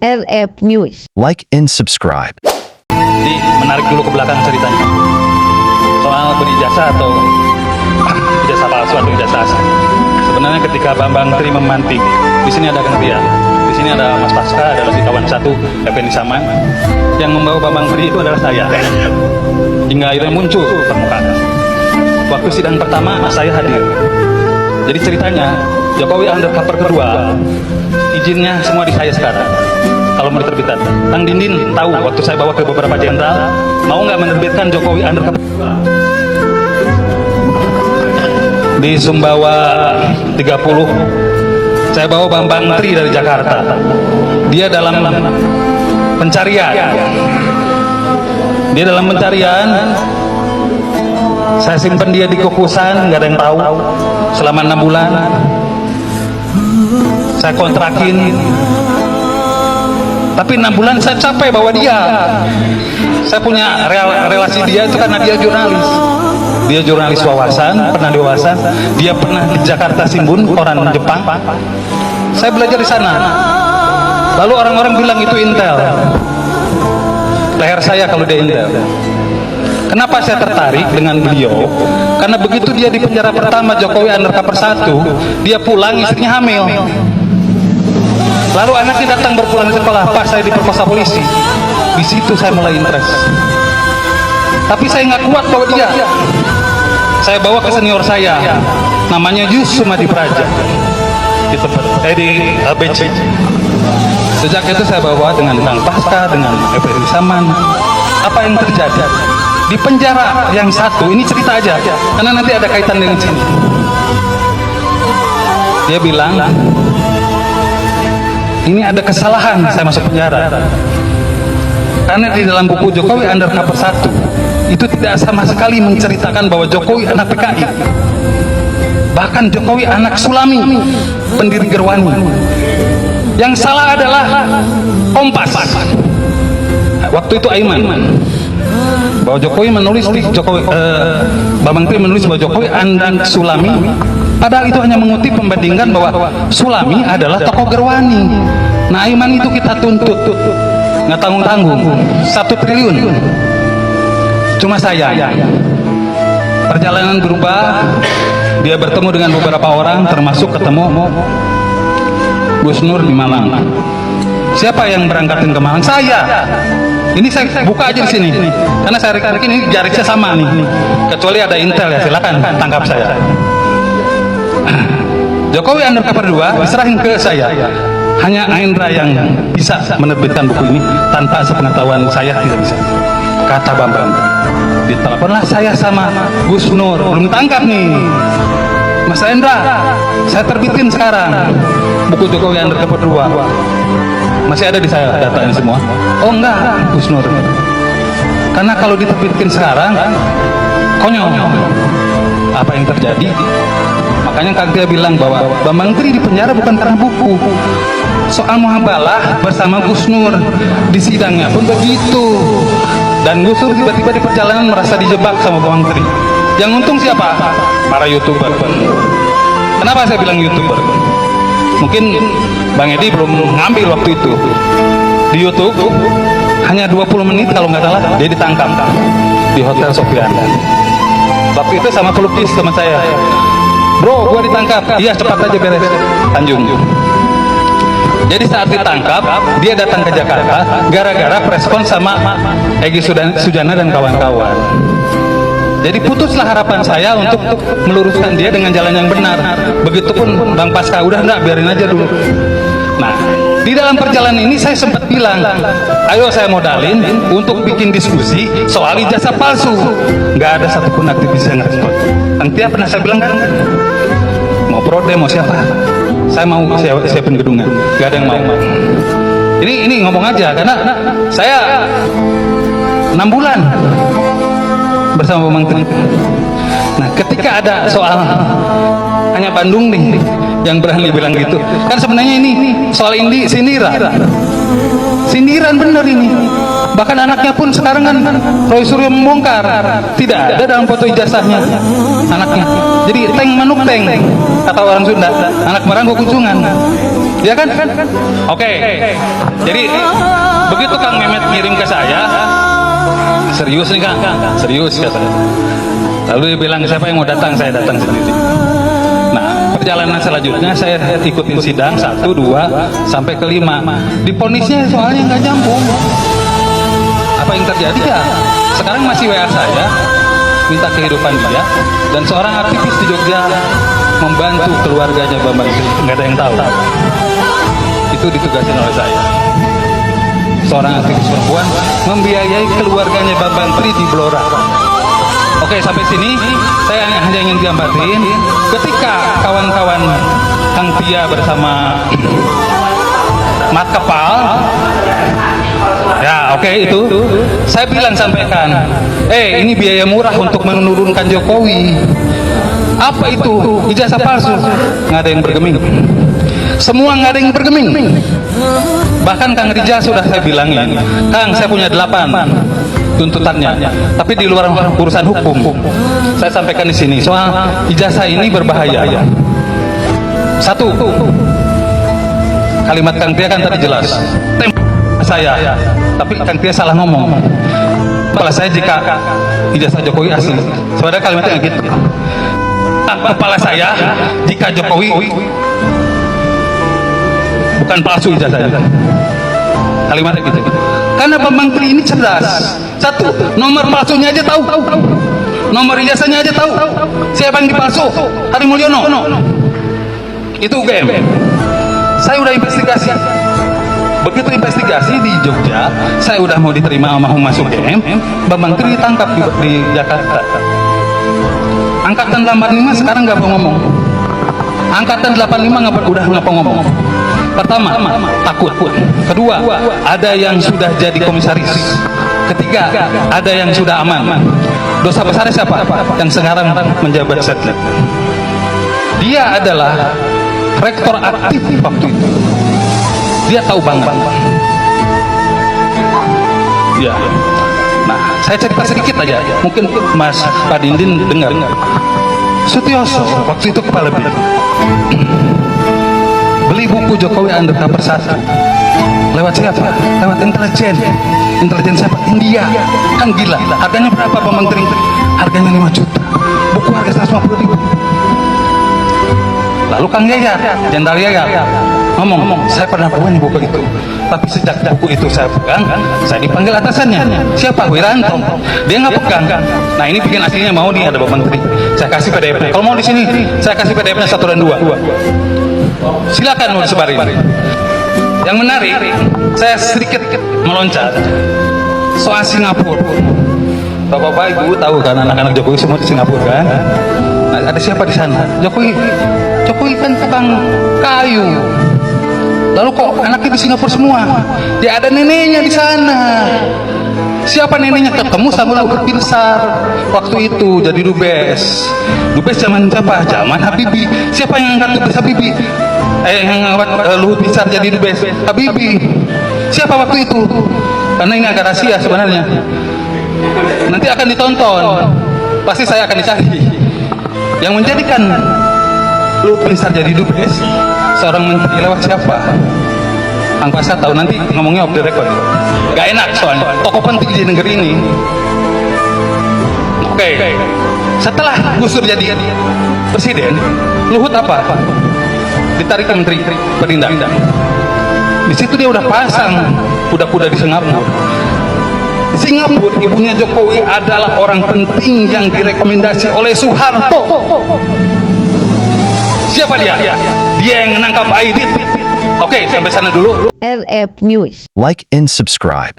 RF News. Like and subscribe. Jadi menarik dulu ke belakang ceritanya soal berijazah atau ijazah palsu atau ijazah asli. Sebenarnya ketika Bambang Tri memantik, di sini ada Kang Ria, di sini ada Mas Pasca, ada lagi kawan satu Effendi Saman. Yang membawa Bambang Tri itu adalah saya. Hingga akhirnya muncul permukaan. Waktu sidang pertama saya hadir. Jadi ceritanya Jokowi undercover kedua, izinnya semua di saya sekarang. Kalau mau diterbitkan, Kang Dindin tahu waktu saya bawa ke beberapa jenderal, mau nggak menerbitkan Jokowi undercover di Sumbawa 30. Saya bawa Bambang Tri dari Jakarta. Dia dalam pencarian. Dia dalam pencarian. Saya simpan dia di kukusan, nggak ada yang tahu. Selama 6 bulan. Saya kontrakin. Tapi 6 bulan saya capek bawa dia. Saya punya relasi dia itu karena dia jurnalis. Dia jurnalis wawasan, pernah di wawasan. Dia pernah di Jakarta Shimbun, koran Jepang. Saya belajar di sana. Lalu orang-orang bilang itu intel. Leher saya kalau dia intel. Kenapa saya tertarik dengan beliau? Karena begitu dia di penjara pertama Jokowi undercover 1, dia pulang istrinya hamil. Lalu anaknya datang berpulang di sekolah, Pak saya diperkosa polisi. Di situ saya mulai interest. Tapi saya nggak kuat bawa dia. Saya bawa ke senior saya, namanya Yus Sumadi Praja, di tempat di ABC. Sejak itu saya bawa dengan Kang Pasca, dengan Effendi Saman. Apa yang terjadi? Di penjara yang satu, ini cerita aja, karena nanti ada kaitan dengan sini. Dia bilang, ini ada kesalahan saya masuk penjara. Karena di dalam buku Jokowi undercover 1 itu tidak sama sekali menceritakan bahwa Jokowi anak PKI. Bahkan Jokowi anak Sulami, pendiri Gerwani. Yang salah adalah Kompas. Waktu itu Aiman. Bahwa Jokowi menulis di Jokowi, Bambang Tri menulis bahwa Jokowi anak Sulami. Padahal itu hanya mengutip pembandingan bahwa Sulami adalah tokoh Gerwani. Nah Aiman itu kita tuntut, nggak tanggung-tanggung, 1 triliun. Cuma saya, perjalanan berubah. Dia bertemu dengan beberapa orang, termasuk ketemu Gus Nur di Malang. Siapa yang berangkatin ke Malang? Saya. Ini saya buka aja di sini, karena saya rekan ini jaraknya sama nih. Kecuali ada intel ya, silakan tangkap saya. Jokowi undercover 2 diserahin ke saya. Hanya Aindra yang bisa menerbitkan buku ini, tanpa sepengetahuan saya tidak bisa. Kata Bambang. Diteleponlah saya sama Gus Nur, belum tangkap nih. Mas Aindra, saya terbitin sekarang buku Jokowi undercover 2. Masih ada di saya datanya semua. Oh enggak, Gus Nur. Karena kalau diterbitkan sekarang, konyol. Apa yang terjadi? Makanya Kang Tia bilang bahwa Bambang Tri di penjara bukan karena buku. Soal muhabalah bersama Gus Nur di sidangnya pun begitu. Dan Gus Nur tiba-tiba di perjalanan merasa dijebak sama Bambang Tri. Yang untung siapa? Para YouTuber. Kenapa saya bilang YouTuber? Mungkin Bang Edi belum ngambil waktu itu. Di YouTube hanya 20 menit kalau nggak salah dia ditangkap di Hotel Sofian. Waktu itu sama pelukis teman saya. Bro, gua ditangkap. Iya, cepat aja beres. Tanjung. Jadi saat ditangkap, dia datang ke Jakarta gara-gara preskon sama Egy Sujana dan kawan-kawan. Jadi putuslah harapan saya untuk meluruskan dia dengan jalan yang benar. Begitupun Bang Pasca, udah enggak, biarin aja dulu. Nah, di dalam perjalanan ini saya sempat bilang, ayo saya modalin untuk bikin diskusi soal ijazah palsu. Nggak ada satupun aktivis yang respon. Kang Tia pernah saya bilang kan, mau pro demo siapa? Saya mau siapin gedungnya. Nggak ada yang mau. Ini ngomong aja, karena saya 6 bulan bersama Bambang Tri. Nah, ketika ada soal hanya Bandung nih yang berani bilang gitu, kan sebenarnya ini soal ini sindiran bener ini. Bahkan anaknya pun sekarang kan Roy Suryo membongkar, tidak ada dalam foto ijazahnya anaknya. Jadi teng manuk teng, kata orang Sunda, anak merangkuk kunjungan. Ya kan? Oke. Jadi begitu Kang Mehmet ngirim ke saya, serius nih Kang, serius katanya. Lalu dia bilang siapa yang mau datang, saya datang sendiri. Nah, perjalanan selanjutnya saya ikutin sidang 1, 2 sampai ke 5. Diponisnya soalnya nggak nyambung. Apa yang terjadi ya? Sekarang masih WA saya, minta kehidupan dia, dan seorang aktivis di Jogja membantu keluarganya Bambang Tri. Nggak ada yang tahu. Itu ditugasin oleh saya. Seorang aktivis perempuan membiayai keluarganya Bambang Tri di Blora. Oke, sampai sini saya hanya ingin gambarin ketika kawan-kawan Kang Tia bersama Mat Kepal, ya oke, itu saya bilang sampaikan, ini biaya murah untuk menurunkan Jokowi. Apa itu? Ijazah palsu. Nggak ada yang bergeming. Semua nggak ada yang bergeming. Bahkan Kang Rijal sudah saya bilangin, Kang, saya punya 8 tuntutannya, tapi di luar urusan hukum. Saya sampaikan di sini soal ijazah ini berbahaya. 1, kalimat Kang Tia kan tadi jelas, saya, tapi Kang Tia salah ngomong. Kepala saya jika ijazah Jokowi asli, sebenarnya kalimatnya gitu. Kepala saya jika Jokowi bukan palsu ijazahnya. Kalimatnya gitu. Karena Bambang Tri ini cerdas. 1, nomor palsunya aja tahu. Nomor ijazahnya aja tahu. Siapa yang dipalsu? Hari Mulyono. Itu UGM. Saya udah investigasi. Begitu investigasi di Jogja, saya udah mau diterima sama Humas UGM, Bambang Tri ditangkap di Jakarta. Angkatan 85 sekarang nggak mau ngomong. Angkatan 85 udah nggak mau ngomong. Pertama, takut. Kedua, ada yang sudah jadi komisaris. Ketiga, ada yang sudah aman. Dosa besarnya siapa? Yang sekarang menjabat setlet. Dia adalah rektor aktif waktu itu. Dia tahu banget. Ya. Nah, saya cerita sedikit aja. Mungkin Mas Pak Dindin dengar. Sutioso waktu itu kepala bin. Beli buku Jokowi Undercover 1. Lewat siapa? Lewat intelijen. Intelijen siapa? India. Kan gila. Harganya berapa Bambang Tri? Harganya 5 juta. Buku harga 150.000. Lalu Kang Yaya, Jenderal Yaya ngomong, saya pernah punya buku itu. Tapi sejak buku itu saya pegang, saya dipanggil atasannya. Siapa? Wiranto. Dia nggak pegang. Nah, ini bikin aslinya mau nih, ada Bambang Tri. Saya kasih PDF-nya. Kalau mau di sini, saya kasih PDF-nya 1 dan 2. Silakan mau disebarin. Yang menarik, saya sedikit meloncat soal Singapura. Bapak-bapak, ibu tahu kan anak-anak Jokowi semua di Singapura kan? Nah, ada siapa di sana? Jokowi kan tukang kayu. Lalu kok anaknya di Singapura semua? Ya ada neneknya di sana. Siapa neneknya? Ketemu sama Luhut Binsar waktu itu jadi dubes. Dubes zaman siapa? Zaman Habibie. Siapa yang angkat dubes Habibie? Yang ngawat Luhut Binsar jadi dubes Habibie. Siapa waktu itu? Karena ini agak rahasia sebenarnya. Nanti akan ditonton. Pasti saya akan dicari. Yang menjadikan Luhut Binsar jadi dubes seorang menteri lewat siapa? Kang Pasar tahu, nanti ngomongnya off the record. Gak enak soalnya, tokoh penting di negeri ini. Oke. Setelah Gus Dur jadi presiden, Luhut apa? Ditarik ke Menteri Perindah. Di situ dia udah pasang kuda-kuda di Singapura. Di Singapura, ibunya Jokowi adalah orang penting yang direkomendasi oleh Soeharto. Siapa dia? Dia yang menangkap Aidit. Oke, sampai sana dulu. LF News. Like and subscribe.